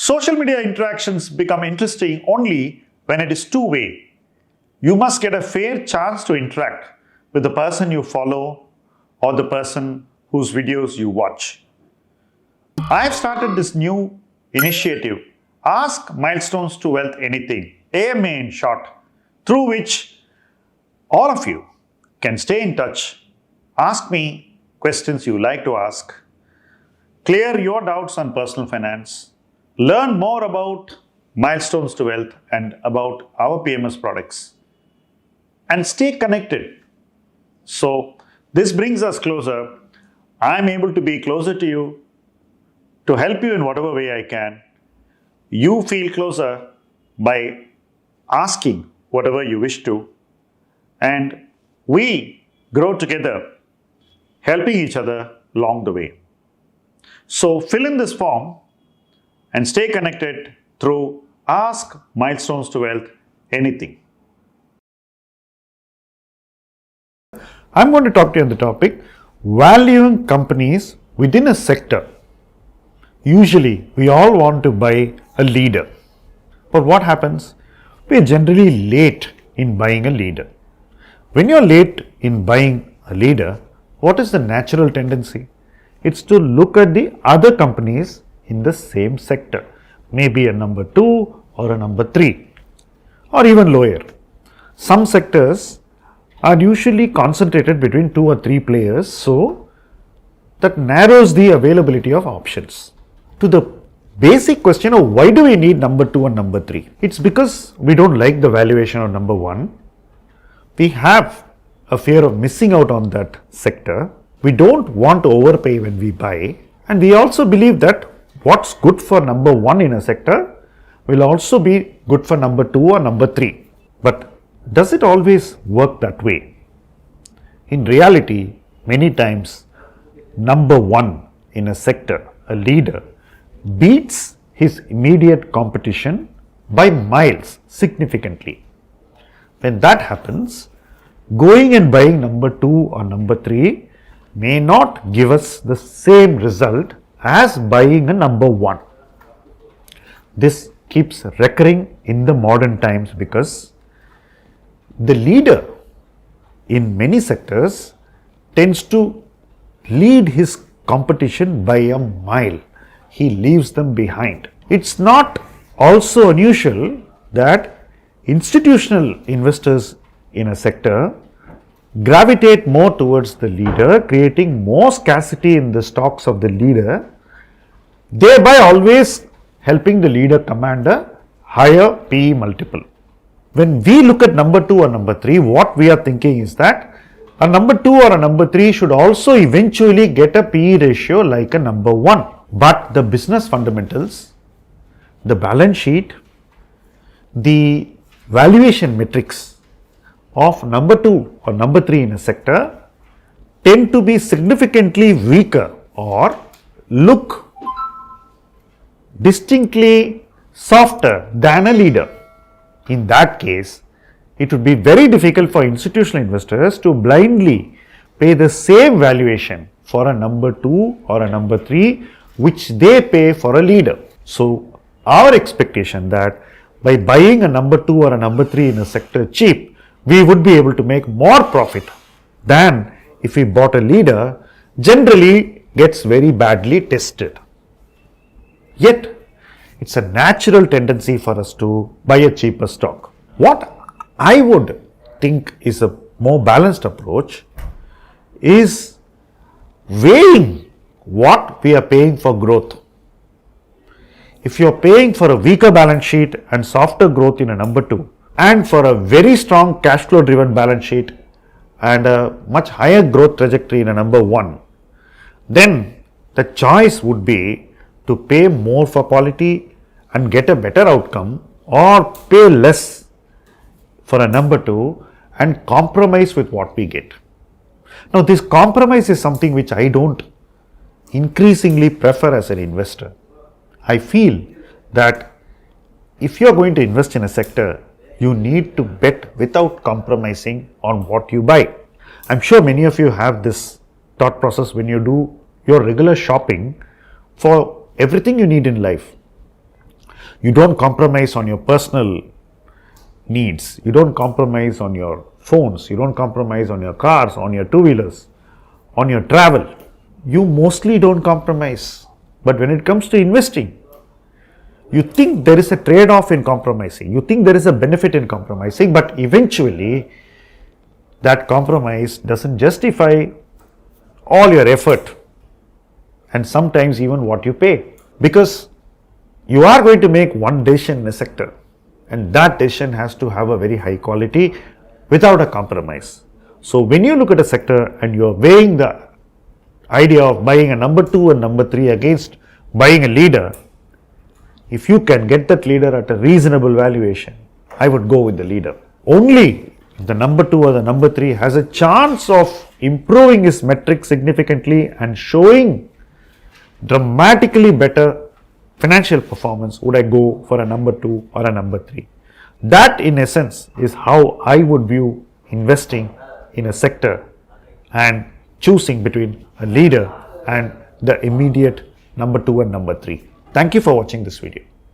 Social media interactions become interesting only when it is two-way. You must get a fair chance to interact with the person you follow or the person whose videos you watch. I have started this new initiative, Ask Milestones to Wealth Anything, AMA in short, through which all of you can stay in touch, ask me questions you like to ask, clear your doubts on personal finance, learn more about Milestones to Wealth and about our PMS products, and stay connected. So this brings us closer. I'm able to be closer to you, to help you in whatever way I can. You feel closer by asking whatever you wish to, and we grow together, helping each other along the way. So fill in this form and stay connected through Ask Milestones to Wealth Anything. I'm going to talk to you on the topic valuing companies within a sector. Usually, we all want to buy a leader. But what happens? We are generally late in buying a leader. When you're late in buying a leader, what is the natural tendency? It's to look at the other companies in the same sector. Maybe a number 2 or a number 3 or even lower. Some sectors are usually concentrated between 2 or 3 players, so that narrows the availability of options. To the basic question of why do we need number 2 and number 3? It's because we don't like the valuation of number 1. We have a fear of missing out on that sector. We don't want to overpay when we buy, and we also believe that what's good for number 1 in a sector will also be good for number 2 or number 3. But does it always work that way? In reality, many times number 1 in a sector, a leader, beats his immediate competition by miles significantly. When that happens, going and buying number 2 or number 3 may not give us the same result as buying a number 1. This keeps recurring in the modern times because the leader in many sectors tends to lead his competition by a mile. He leaves them behind. It's not also unusual that institutional investors in a sector gravitate more towards the leader, creating more scarcity in the stocks of the leader, thereby always helping the leader command a higher PE multiple. When we look at number 2 or number 3, what we are thinking is that a number 2 or a number 3 should also eventually get a PE ratio like a number 1. But the business fundamentals, the balance sheet, the valuation metrics of number 2 or number 3 in a sector tend to be significantly weaker or look distinctly softer than a leader. In that case, it would be very difficult for institutional investors to blindly pay the same valuation for a number 2 or a number 3 which they pay for a leader. So, our expectation that by buying a number 2 or a number 3 in a sector cheap, we would be able to make more profit than if we bought a leader generally gets very badly tested. Yet, it's a natural tendency for us to buy a cheaper stock. What I would think is a more balanced approach is weighing what we are paying for growth. If you are paying for a weaker balance sheet and softer growth in a number 2 and for a very strong cash flow driven balance sheet and a much higher growth trajectory in a number 1, then the choice would be to pay more for quality and get a better outcome, or pay less for a number 2 and compromise with what we get. Now, this compromise is something which I don't increasingly prefer as an investor. I feel that if you are going to invest in a sector, you need to bet without compromising on what you buy. I'm sure many of you have this thought process when you do your regular shopping for everything you need in life. You don't compromise on your personal needs. You don't compromise on your phones. You don't compromise on your cars, on your two-wheelers, on your travel. You mostly don't compromise. But when it comes to investing, you think there is a trade-off in compromising. You think there is a benefit in compromising, but eventually that compromise doesn't justify all your effort and sometimes even what you pay. Because you are going to make one decision in a sector, and that decision has to have a very high quality without a compromise. So when you look at a sector and you are weighing the idea of buying a number 2 and number 3 against buying a leader, if you can get that leader at a reasonable valuation, I would go with the leader. Only if the number 2 or the number 3 has a chance of improving his metrics significantly and showing dramatically better financial performance would I go for a number 2 or a number 3. That in essence is how I would view investing in a sector and choosing between a leader and the immediate number 2 and number 3. Thank you for watching this video.